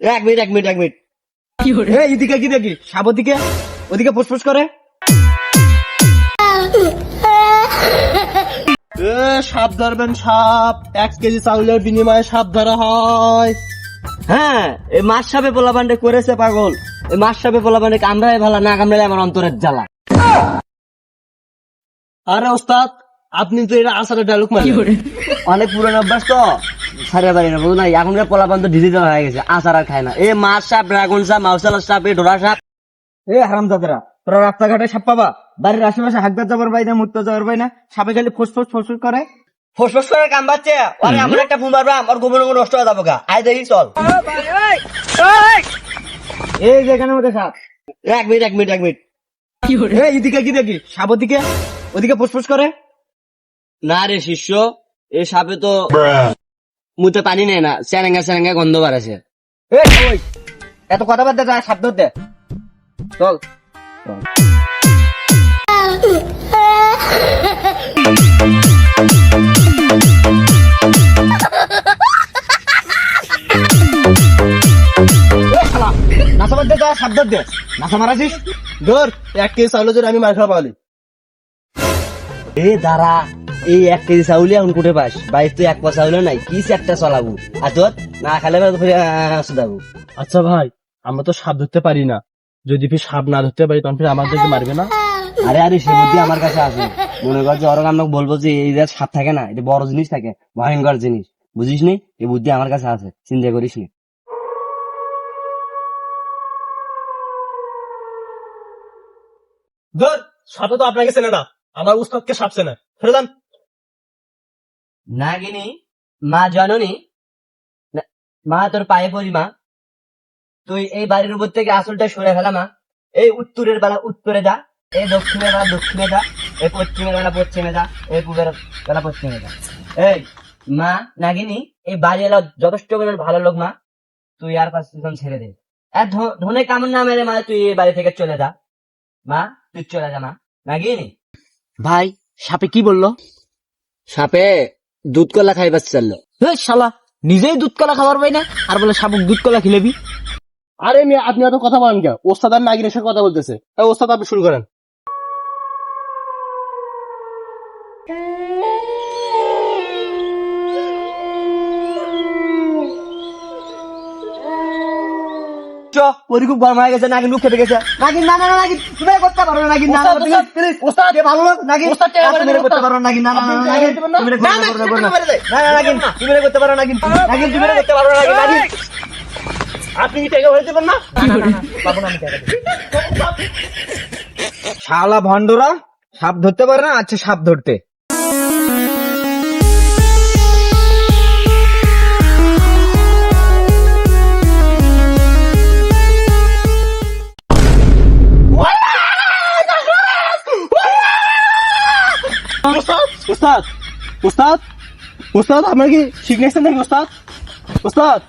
এক মিনিট এদিকে কি দেখি সাপ ওদিকে ফুসফুস করে। সাপ ধরবেন, সাপ 1 কেজি চাউলের বিনিময়ে সাপ ধরা হয়। হ্যাঁ, এই মাছ সাপে পোলাপান্ডে করেছে পাগল। এই মাছ সাপে পোলাপান্ডে কামড়ায় ভালা, না কামড়ালে আমার অন্তরের জ্বালা। আরে ওস্তাদ, আপনি তো এটা আসারের ডায়লগ মানে অনেক পুরনো অভ্যাস তো সারে বাড়ি না বুঝো না। এখনকার পোলাপান তো ডিজিটাল হয়ে গেছে, আচার আর খায় না। এ মাছ সাপ, ড্রাগন সাপ, মাউসালার সাপ, এ ডোরা সাপ। এ হারামজাদারা, তোরা রাস্তাঘাটে সাপ পাবা, বাড়ির আশেপাশে হাঁকতে যাবার পাই না, মুততে যাবার পাই না, সাপে খালি ফোসফোস করে করে কাম বাচ্চে। আরে এমন একটা ফোন মারবা আমার গোবর নষ্ট হয়ে যাবো গা। আয় দেখি চল। এই যেখানে মধ্যে সাপ। এক মিনিট এদিকে কি দেখি সাপ ওদিকে ফুসফুস করে। না রে শিষ্য, এই সাপে তো মুতে পানি নেয় না, স্যারেঙ্গা গন্ধ বাড়াছে। এত কথা বাদ দে, সাপ ধরতে চল। নাচা বাদ দে, সাপ ধর দে। নাচা মারাছিস ধর। 1 কেজি চাউল যদি আমি মার খাওয়া পালি। এ দাঁড়া, এই 1 কেজি চাউলে এখন কোটে পাস? ভাই তুই 1 পা চাউলে নাই, কি একটা চলাবো আর তোর না খালে শুধাবো। আচ্ছা ভাই, আমরা তো সাপ ধরতে পারি না, যদি ফির সাপ না ধরতে পারি তখন ফির আমাদেরকে মারবে না? আরে সে বুদ্ধি আমার কাছে আছে। মনে কর যে ওরকম আমরা বলবো যে এই যে সাপ থাকে না, এটা বড় জিনিস থাকে, ভয়ঙ্কর জিনিস, বুঝিস নি? এই বুদ্ধি আমার কাছে আছে, চিন্তা করিস নি। ধর, সাপে তো আপনাকে চেনে না, আমার উস্তাদকে সাপ চেনে। ফেলে দেন। নাগিনী, মা জননী, মা তোর পায়ে পড়ি মা, তুই এই বাড়ির উপর থেকে আসলটা সরে ফেলা মা। এই উত্তরের বেলা উত্তরে যা, এই দক্ষিণের বেলা দক্ষিণে যা, এই পশ্চিমের বেলা পশ্চিমে যা, এই পূবের বেলা পশ্চিমে যা। এই মা নাগিনী, এই বাড়ি এলা যথেষ্ট ভালো লোক মা, তুই আর 5 জন ছেড়ে দে। ধনে কামড় না মেরে মা তুই এই বাড়ি থেকে চলে যা মা, তুই চলে যা মা। নাগিনী ভাই, সাপে কি বললো? সাপে দুধ কলা খাইবার চাললো। শালা নিজেই দুধ কলা খাবার পাই না, আর বলে সাপক দুধ কলা খিলেবি। আরে মেয়ে, আপনি এত কথা বলেন কেন? ওস্তাদ আর নাগিনের সাথে কথা বলতেছে। ওস্তাদ, আপনি শুরু করেন। পরি খুব গরম হয়ে গেছে, নাগিন মুখ খেপে গেছে। নাগিন না নাগিন তুমি করতে পারো না, নাগিন না ওস্তাদ ভালো লোক, নাগিন তুমি করতে পারো না, নাগিন না নাগিন তুমি করতে পারো না, নাগিন তুমি করতে পারো না, নাগিন তুমি করতে পারো না, নাগিন আপনি কি টাকা ভরে দেবেন না? পাবো না আমি টাকা। শালা ভন্ডরা, সাপ ধরতে পারে না, আচ্ছা সাপ ধরতে। উস্তাদ উস্তাদ উস্তাদ, আপনার কি শিখনেছেন নাকি উস্তাদ? উস্তাদ